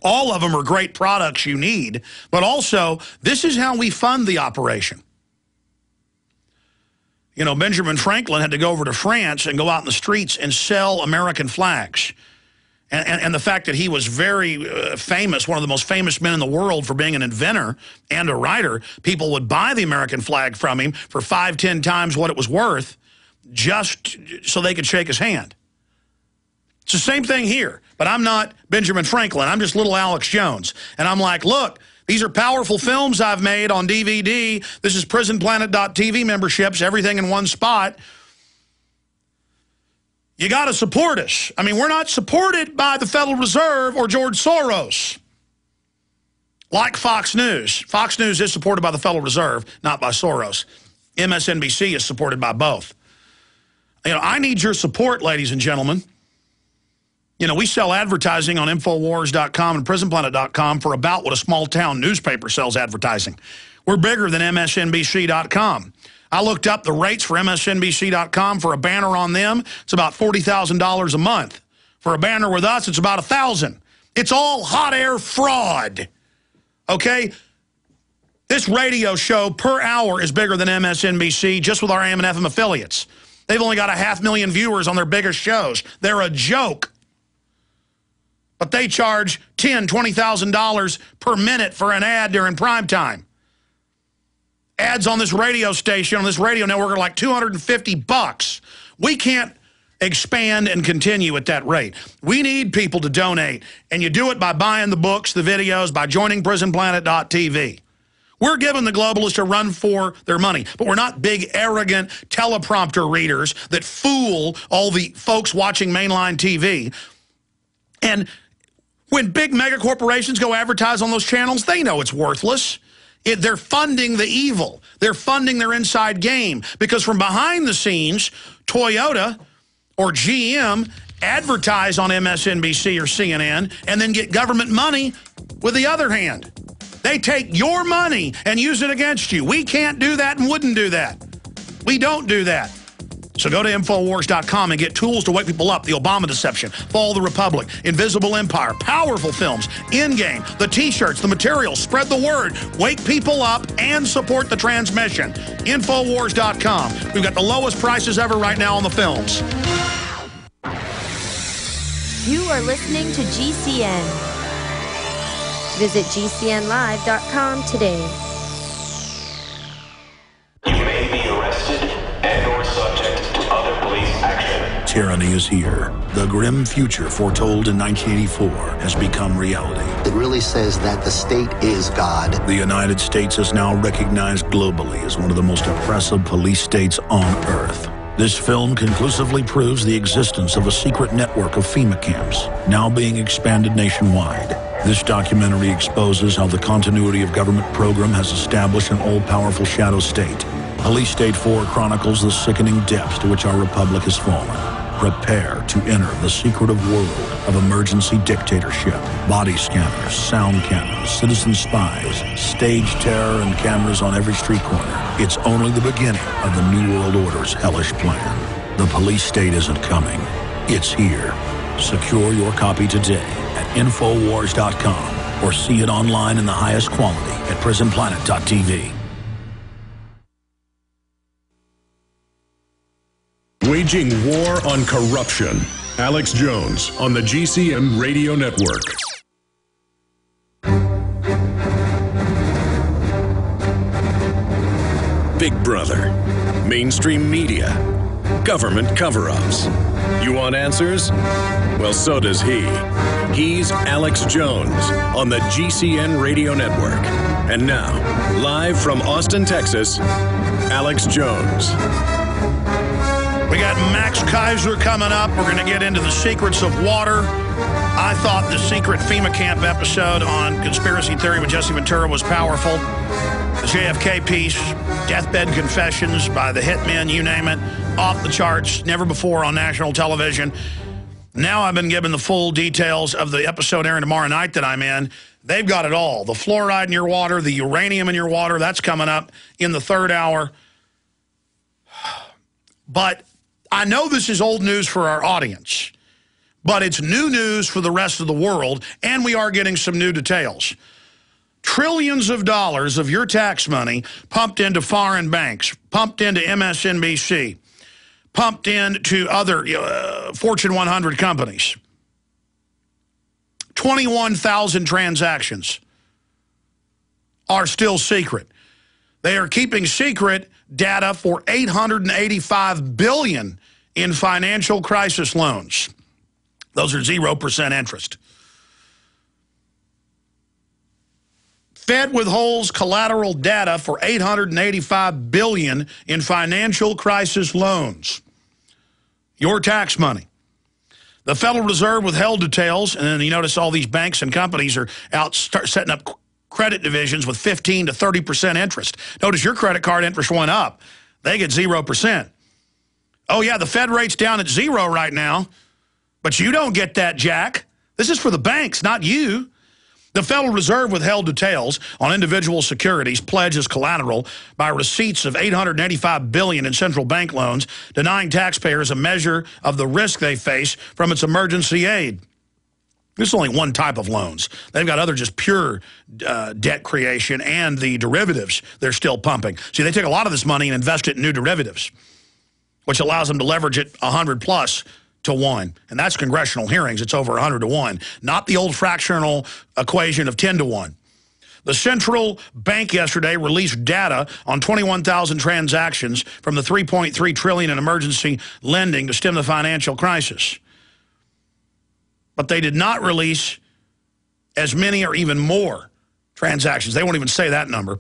All of them are great products you need, but also this is how we fund the operation. You know, Benjamin Franklin had to go over to France and go out in the streets and sell American flags. And the fact that he was very famous, one of the most famous men in the world for being an inventor and a writer, people would buy the American flag from him for 5, 10 times what it was worth just so they could shake his hand. It's the same thing here, but I'm not Benjamin Franklin. I'm just little Alex Jones. And I'm like, look, these are powerful films I've made on DVD. This is PrisonPlanet.tv memberships, everything in one spot. You got to support us. I mean, we're not supported by the Federal Reserve or George Soros, like Fox News. Fox News is supported by the Federal Reserve, not by Soros. MSNBC is supported by both. You know, I need your support, ladies and gentlemen. You know, we sell advertising on Infowars.com and PrisonPlanet.com for about what a small-town newspaper sells advertising. We're bigger than MSNBC.com. I looked up the rates for MSNBC.com for a banner on them. It's about $40,000 a month. For a banner with us, it's about $1,000. It's all hot air fraud, okay? This radio show per hour is bigger than MSNBC just with our AM and FM affiliates. They've only got 500,000 viewers on their biggest shows. They're a joke. But they charge $10,000, $20,000 per minute for an ad during prime time. Ads on this radio station, on this radio network, are like $250. We can't expand and continue at that rate. We need people to donate, and you do it by buying the books, the videos, by joining PrisonPlanet.tv. We're giving the globalists a run for their money, but we're not big, arrogant teleprompter readers that fool all the folks watching mainline TV. And when big mega corporations go advertise on those channels, they know it's worthless. They're funding the evil. They're funding their inside game. Because from behind the scenes, Toyota or GM advertise on MSNBC or CNN and then get government money with the other hand. They take your money and use it against you. We can't do that and wouldn't do that. We don't do that. So go to Infowars.com and get tools to wake people up. The Obama Deception, Fall of the Republic, Invisible Empire, powerful films, Endgame, the T-shirts, the materials, spread the word, wake people up, and support the transmission. Infowars.com. We've got the lowest prices ever right now on the films. You are listening to GCN. Visit GCNlive.com today. You may be arrested and/or subject to other police action. Tyranny is here. The grim future foretold in 1984 has become reality. It really says that the state is God. The United States is now recognized globally as one of the most oppressive police states on Earth. This film conclusively proves the existence of a secret network of FEMA camps, now being expanded nationwide. This documentary exposes how the continuity of government program has established an all-powerful shadow state. Police State 4 chronicles the sickening depths to which our republic has fallen. Prepare to enter the secretive world of emergency dictatorship, body scanners, sound cannons, citizen spies, stage terror, and cameras on every street corner. It's only the beginning of the New World Order's hellish plan. The police state isn't coming. It's here. Secure your copy today at Infowars.com or see it online in the highest quality at PrisonPlanet.tv. Waging war on corruption. Alex Jones on the GCN Radio Network. Big Brother, mainstream media, government cover-ups. You want answers? Well, so does he. He's Alex Jones on the GCN Radio Network. And now, live from Austin, Texas, Alex Jones. We got Max Kaiser coming up. We're going to get into the secrets of water. I thought the secret FEMA camp episode on conspiracy theory with Jesse Ventura was powerful. The JFK piece, deathbed confessions by the hitmen, you name it, off the charts, never before on national television. Now I've been given the full details of the episode airing tomorrow night that I'm in. They've got it all. The fluoride in your water, the uranium in your water, that's coming up in the third hour. But I know this is old news for our audience, But it's new news for the rest of the world, and we are getting some new details. Trillions of dollars of your tax money pumped into foreign banks, pumped into MSNBC, pumped into other Fortune 100 companies. 21,000 transactions are still secret. They are keeping secret data for $885 billion in financial crisis loans. Those are 0% interest. Fed withholds collateral data for $885 billion in financial crisis loans. Your tax money. The Federal Reserve withheld details, and then you notice all these banks and companies are out setting up credit divisions with 15 to 30% interest. Notice your credit card interest went up. They get 0%. Oh, yeah, the Fed rate's down at 0 right now, but you don't get that, Jack. This is for the banks, not you. The Federal Reserve withheld details on individual securities pledged as collateral by receipts of $885 billion in central bank loans, denying taxpayers a measure of the risk they face from its emergency aid. This is only one type of loans. They've got other just pure debt creation and the derivatives they're still pumping. See, they take a lot of this money and invest it in new derivatives, which allows them to leverage it 100+ to 1. And that's congressional hearings. It's over 100 to 1, not the old fractional equation of 10 to 1. The central bank yesterday released data on 21,000 transactions from the $3.3 trillion in emergency lending to stem the financial crisis. But they did not release as many or even more transactions. They won't even say that number.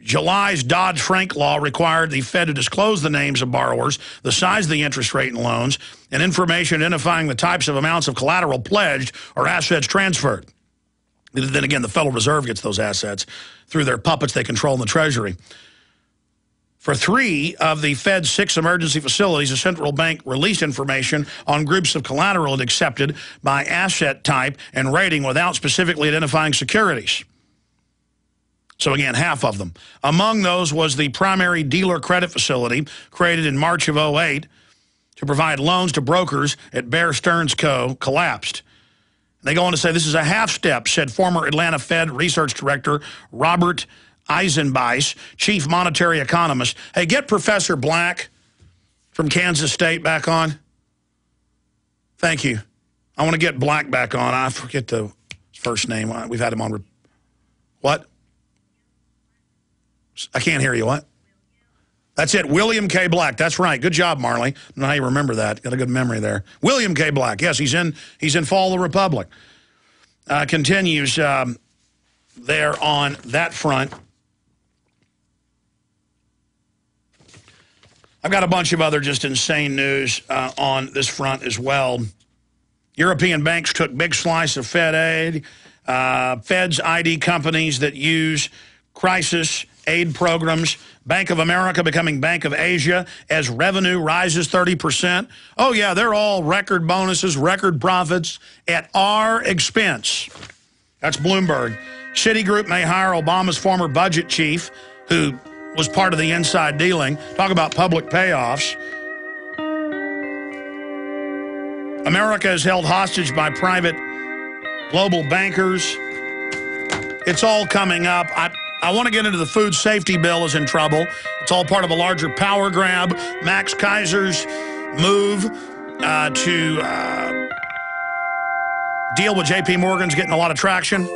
July's Dodd-Frank law required the Fed to disclose the names of borrowers, the size of the interest rate in loans, and information identifying the types of amounts of collateral pledged or assets transferred. Then again, the Federal Reserve gets those assets through their puppets they control in the Treasury. For 3 of the Fed's 6 emergency facilities, the central bank released information on groups of collateral it accepted by asset type and rating without specifically identifying securities. So again, half of them. Among those was the primary dealer credit facility created in March of 2008 to provide loans to brokers at Bear Stearns Co. collapsed. They go on to say this is a half step, said former Atlanta Fed Research Director Robert Eisenbeis, chief monetary economist. Hey, get Professor Black from Kansas State back on. Thank you. I want to get Black back on. I forget the first name. We've had him on. What? I can't hear you. What? That's it. William K. Black. That's right. Good job, Marley. I don't know how you remember that. Got a good memory there. William K. Black. Yes, he's in Fall of the Republic. Continues there on that front. I've got a bunch of other just insane news on this front as well. European banks took big slice of Fed aid. Fed's ID companies that use crisis aid programs. Bank of America becoming Bank of Asia as revenue rises 30%. Oh, yeah, they're all record bonuses, record profits at our expense. That's Bloomberg. Citigroup may hire Obama's former budget chief, who was part of the inside dealing. Talk about public payoffs. America is held hostage by private global bankers. It's all coming up. I want to get into the food safety bill is in trouble. It's all part of a larger power grab. Max Kaiser's move to deal with J.P. Morgan's getting a lot of traction.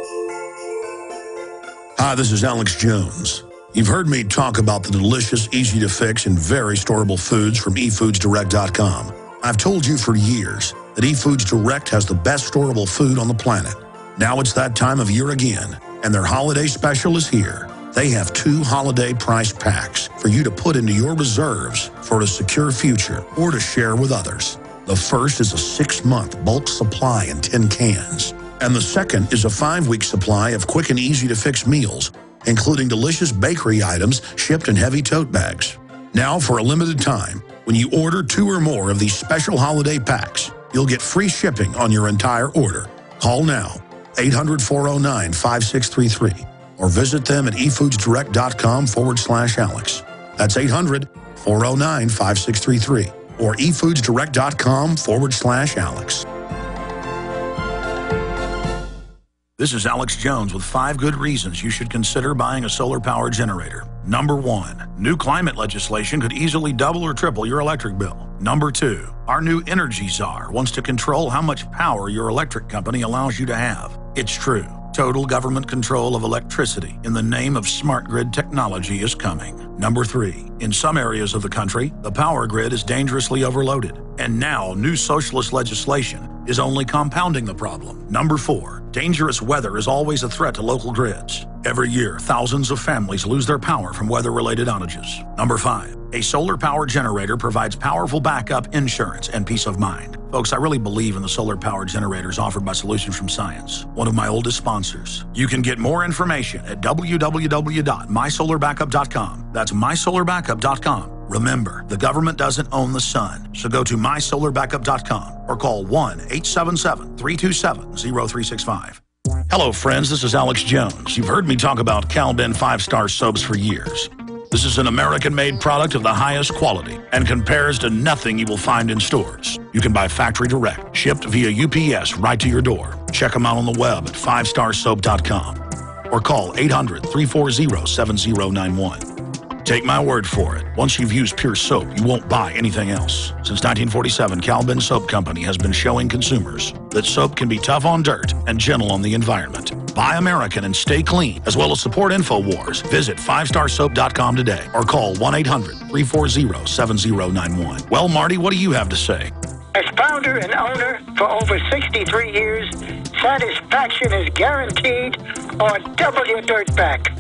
Hi, this is Alex Jones. You've heard me talk about the delicious, easy-to-fix, and very storable foods from eFoodsDirect.com. I've told you for years that eFoods Direct has the best storable food on the planet. Now it's that time of year again, and their holiday special is here. They have 2 holiday price packs for you to put into your reserves for a secure future or to share with others. The first is a 6-month bulk supply in 10 cans, and the second is a 5-week supply of quick and easy-to-fix meals, including delicious bakery items shipped in heavy tote bags. Now, for a limited time, when you order 2 or more of these special holiday packs, you'll get free shipping on your entire order. Call now, 800-409-5633, or visit them at efoodsdirect.com/Alex. That's 800-409-5633. or efoodsdirect.com/Alex. This is Alex Jones with 5 good reasons you should consider buying a solar power generator. Number 1, new climate legislation could easily double or triple your electric bill. Number 2, our new energy czar wants to control how much power your electric company allows you to have. It's true. Total government control of electricity in the name of smart grid technology is coming. Number 3, in some areas of the country, the power grid is dangerously overloaded. And now, new socialist legislation is only compounding the problem. Number 4, dangerous weather is always a threat to local grids. Every year, thousands of families lose their power from weather-related outages. Number 5, a solar power generator provides powerful backup insurance and peace of mind. Folks, I really believe in the solar power generators offered by Solutions from Science, one of my oldest sponsors. You can get more information at www.mysolarbackup.com. That's mysolarbackup.com. Remember, the government doesn't own the sun, so go to mysolarbackup.com or call 1-877-327-0365. Hello, friends. This is Alex Jones. You've heard me talk about Cal-Ben 5-star soaps for years. This is an American-made product of the highest quality and compares to nothing you will find in stores. You can buy factory direct, shipped via UPS right to your door. Check them out on the web at 5starsoap.com or call 800-340-7091. Take my word for it. Once you've used Pure Soap, you won't buy anything else. Since 1947, Cal-Ben Soap Company has been showing consumers that soap can be tough on dirt and gentle on the environment. Buy American and stay clean, as well as support InfoWars. Visit 5starsoap.com today or call 1-800-340-7091. Well, Marty, what do you have to say? As founder and owner for over 63 years, satisfaction is guaranteed or double your dirt back.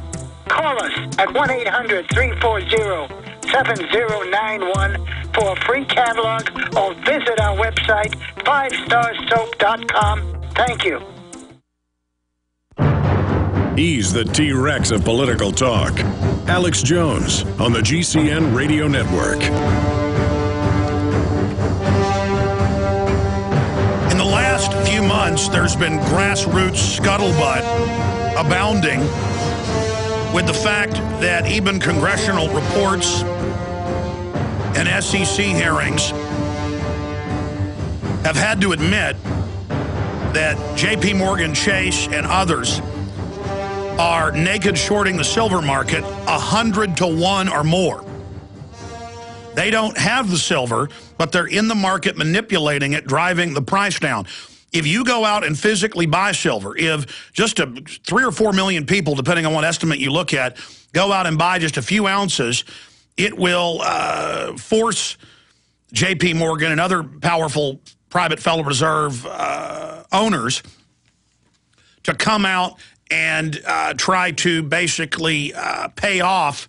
Call us at 1-800-340-7091 for a free catalog or visit our website, 5starsoap.com. Thank you. He's the T-Rex of political talk. Alex Jones on the GCN Radio Network. In the last few months, there's been grassroots scuttlebutt abounding with the fact that even congressional reports and SEC hearings have had to admit that J.P. Morgan Chase and others are naked shorting the silver market 100 to 1 or more. They don't have the silver, but they're in the market manipulating it, driving the price down. If you go out and physically buy silver, if just 3 or 4 million people, depending on what estimate you look at, go out and buy just a few ounces, it will force J.P. Morgan and other powerful private Federal Reserve owners to come out and try to basically pay off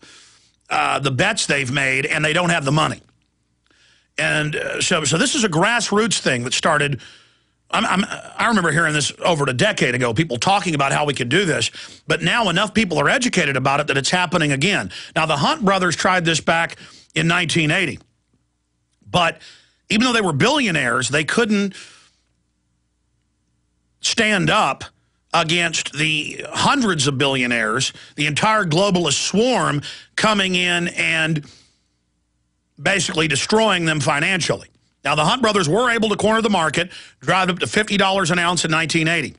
the bets they've made, and they don't have the money. And so this is a grassroots thing that started. I remember hearing this over a decade ago, people talking about how we could do this, but now enough people are educated about it that it's happening again. Now, the Hunt brothers tried this back in 1980, but even though they were billionaires, they couldn't stand up against the hundreds of billionaires, the entire globalist swarm coming in and basically destroying them financially. Now, the Hunt brothers were able to corner the market, drive up to $50 an ounce in 1980.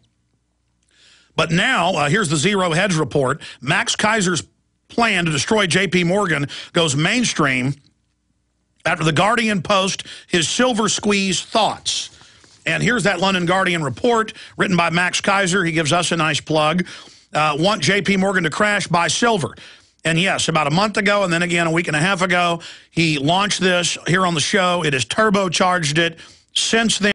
But now, here's the Zero Hedge report. Max Keiser's plan to destroy J.P. Morgan goes mainstream after the Guardian post his silver squeeze thoughts. And here's that London Guardian report written by Max Keiser. He gives us a nice plug. Want J.P. Morgan to crash, buy silver. And yes, about a month ago and then again a week and a half ago, he launched this here on the show. It has turbocharged it since then.